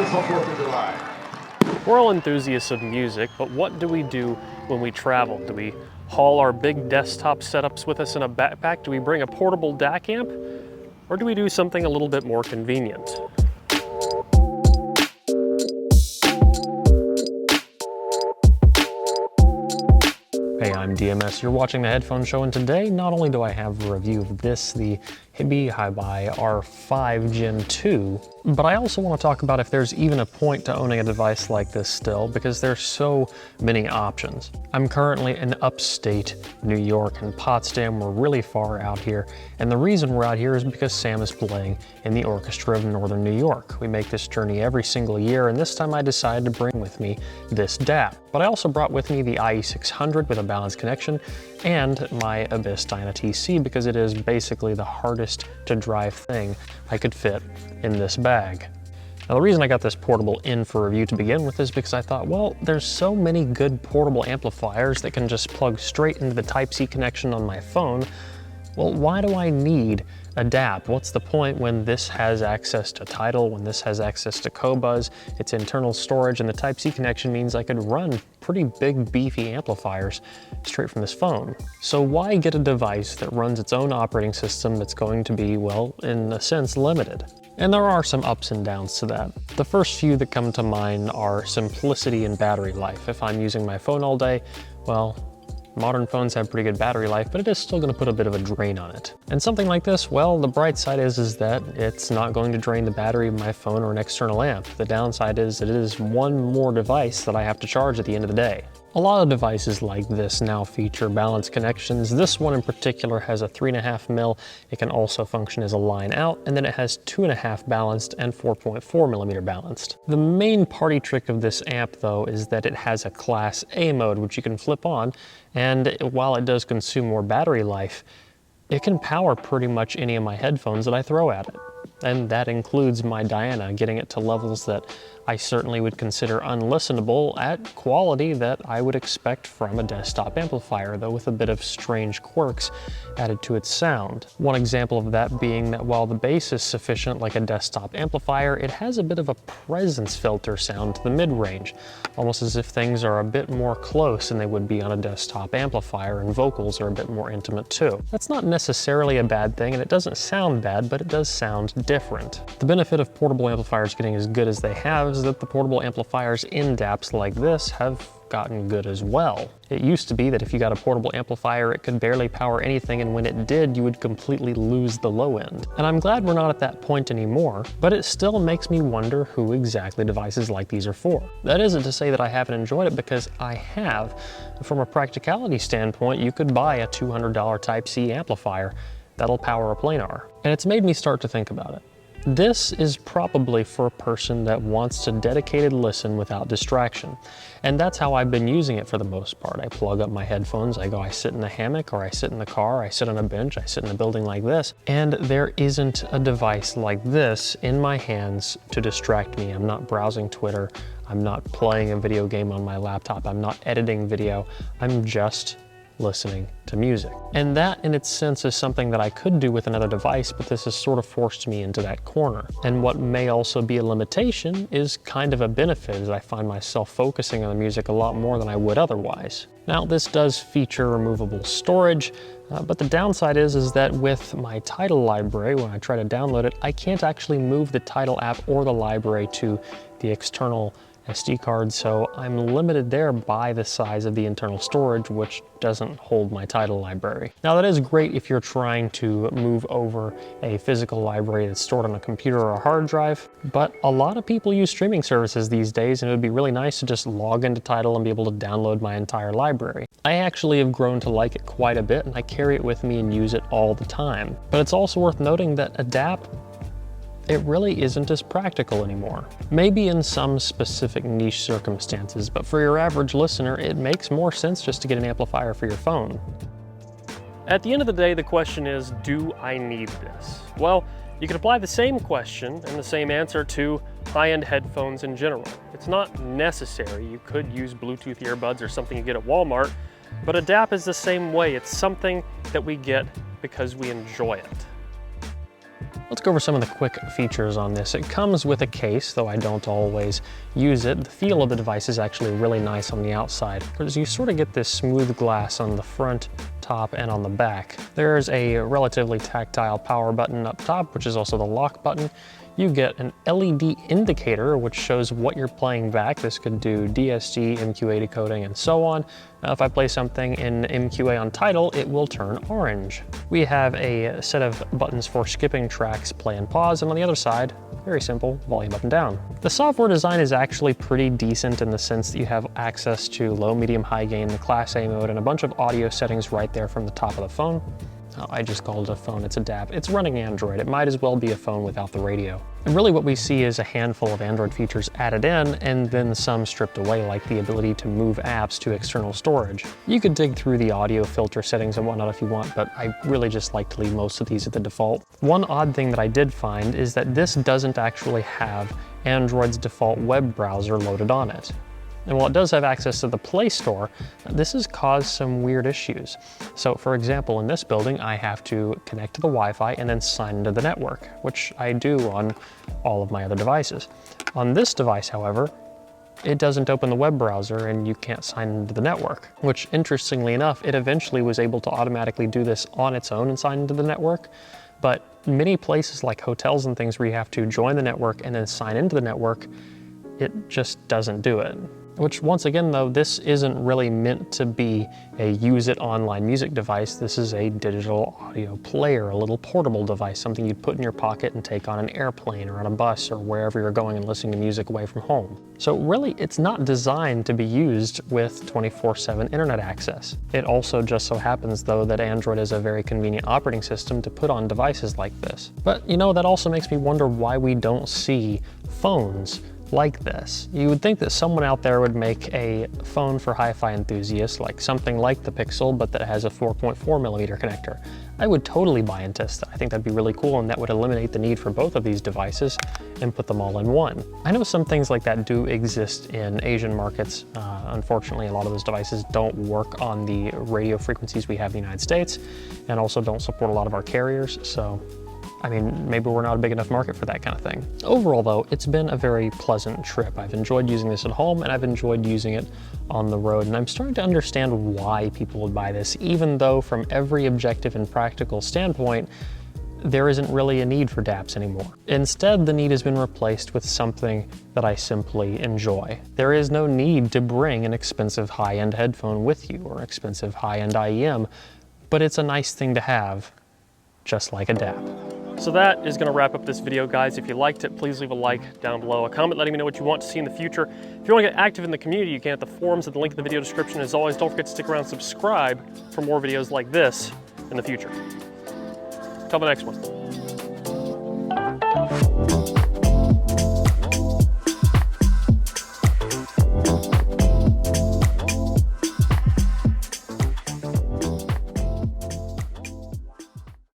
wonderful 4th of July. We're all enthusiasts of music, but what do we do when we travel? Do we haul our big desktop setups with us in a backpack? Do we bring a portable DAC amp? Or do we do something a little bit more convenient? Hey, I'm DMS, you're watching the Headphone Show, and today not only do I have a review of this, the Hiby R5 Gen 2, but I also want to talk about if there's even a point to owning a device like this still, because there's so many options. I'm currently in upstate New York in Potsdam. We're really far out here, and the reason we're out here is because Sam is playing in the Orchestra of Northern New York. We make this journey every single year, and this time I decided to bring with me this DAP. But I also brought with me the IE600 with a balanced connection and my Abyss Dyna TC because it is basically the hardest to drive thing I could fit in this bag. Now the reason I got this portable in for review to begin with is because I thought, well, there's so many good portable amplifiers that can just plug straight into the Type-C connection on my phone. Well, why do I need a DAP? What's the point when this has access to Tidal, when this has access to Qobuz, its internal storage, and the Type-C connection means I could run pretty big, beefy amplifiers straight from this phone. So why get a device that runs its own operating system that's going to be, well, in a sense, limited? And there are some ups and downs to that. The first few that come to mind are simplicity and battery life. If I'm using my phone all day, well, modern phones have pretty good battery life, but it is still going to put a bit of a drain on it. And something like this, well, the bright side is that it's not going to drain the battery of my phone or an external amp. The downside is it is one more device that I have to charge at the end of the day. A lot of devices like this now feature balanced connections. This one in particular has a 3.5mm. It can also function as a line out, and then it has 2.5 balanced and 4.4mm balanced. The main party trick of this amp, though, is that it has a Class A mode, which you can flip on, and while it does consume more battery life, it can power pretty much any of my headphones that I throw at it. And that includes my Diana, getting it to levels that I certainly would consider unlistenable at quality that I would expect from a desktop amplifier, though with a bit of strange quirks added to its sound. One example of that being that while the bass is sufficient like a desktop amplifier, it has a bit of a presence filter sound to the mid-range, almost as if things are a bit more close than they would be on a desktop amplifier, and vocals are a bit more intimate too. That's not necessarily a bad thing, and it doesn't sound bad, but it does sound different. The benefit of portable amplifiers getting as good as they have is that the portable amplifiers in DAPs like this have gotten good as well. It used to be that if you got a portable amplifier, it could barely power anything, and when it did, you would completely lose the low end. And I'm glad we're not at that point anymore, but it still makes me wonder who exactly devices like these are for. That isn't to say that I haven't enjoyed it, because I have. From a practicality standpoint, you could buy a $200 Type-C amplifier that'll power a planar. And it's made me start to think about it. This is probably for a person that wants to dedicated listen without distraction. And that's how I've been using it for the most part. I plug up my headphones, I sit in the hammock, or I sit in the car, I sit on a bench, I sit in a building like this, and there isn't a device like this in my hands to distract me. I'm not browsing Twitter, I'm not playing a video game on my laptop, I'm not editing video, I'm just listening to music. And that in its sense is something that I could do with another device, but this has sort of forced me into that corner. And what may also be a limitation is kind of a benefit, as I find myself focusing on the music a lot more than I would otherwise. Now this does feature removable storage, but the downside is that with my Tidal library, when I try to download it, I can't actually move the Tidal app or the library to the external SD card, so I'm limited there by the size of the internal storage, which doesn't hold my Tidal library. Now that is great if you're trying to move over a physical library that's stored on a computer or a hard drive, but a lot of people use streaming services these days, and it would be really nice to just log into Tidal and be able to download my entire library. I actually have grown to like it quite a bit, and I carry it with me and use it all the time. But it's also worth noting that a DAP, it really isn't as practical anymore. Maybe in some specific niche circumstances, but for your average listener, it makes more sense just to get an amplifier for your phone. At the end of the day, the question is, do I need this? Well, you can apply the same question and the same answer to high-end headphones in general. It's not necessary. You could use Bluetooth earbuds or something you get at Walmart, but a DAP is the same way. It's something that we get because we enjoy it. Let's go over some of the quick features on this. It comes with a case, though I don't always use it. The feel of the device is actually really nice on the outside, because you sort of get this smooth glass on the front, top, and on the back. There's a relatively tactile power button up top, which is also the lock button. You get an LED indicator, which shows what you're playing back. This could do DSG, MQA decoding, and so on. Now, if I play something in MQA on title, it will turn orange. We have a set of buttons for skipping tracks, play and pause, and on the other side, very simple, volume up and down. The software design is actually pretty decent in the sense that you have access to low, medium, high gain, the Class A mode, and a bunch of audio settings right there from the top of the phone. Oh, I just called it a phone, it's a DAP. It's running Android. It might as well be a phone without the radio. And really what we see is a handful of Android features added in and then some stripped away, like the ability to move apps to external storage. You could dig through the audio filter settings and whatnot if you want, but I really just like to leave most of these at the default. One odd thing that I did find is that this doesn't actually have Android's default web browser loaded on it. And while it does have access to the Play Store, this has caused some weird issues. So for example, in this building, I have to connect to the Wi-Fi and then sign into the network, which I do on all of my other devices. On this device, however, it doesn't open the web browser and you can't sign into the network, which interestingly enough, it eventually was able to automatically do this on its own and sign into the network. But many places like hotels and things where you have to join the network and then sign into the network, it just doesn't do it. Which once again though, this isn't really meant to be a use it online music device. This is a digital audio player, a little portable device, something you'd put in your pocket and take on an airplane or on a bus or wherever you're going and listening to music away from home. So really, it's not designed to be used with 24/7 internet access. It also just so happens though that Android is a very convenient operating system to put on devices like this. But you know, that also makes me wonder why we don't see phones like this. You would think that someone out there would make a phone for hi-fi enthusiasts, like something like the Pixel, but that has a 4.4mm connector. I would totally buy into that. I think that'd be really cool, and that would eliminate the need for both of these devices and put them all in one. I know some things like that do exist in Asian markets. Unfortunately, a lot of those devices don't work on the radio frequencies we have in the United States, and also don't support a lot of our carriers, so I mean, maybe we're not a big enough market for that kind of thing. Overall though, it's been a very pleasant trip. I've enjoyed using this at home and I've enjoyed using it on the road, and I'm starting to understand why people would buy this, even though from every objective and practical standpoint, there isn't really a need for DAPs anymore. Instead, the need has been replaced with something that I simply enjoy. There is no need to bring an expensive high-end headphone with you or expensive high-end IEM, but it's a nice thing to have, just like a DAP. So that is gonna wrap up this video, guys. If you liked it, please leave a like down below, a comment letting me know what you want to see in the future. If you wanna get active in the community, you can at the forums at the link in the video description. As always, don't forget to stick around and subscribe for more videos like this in the future. Till the next one.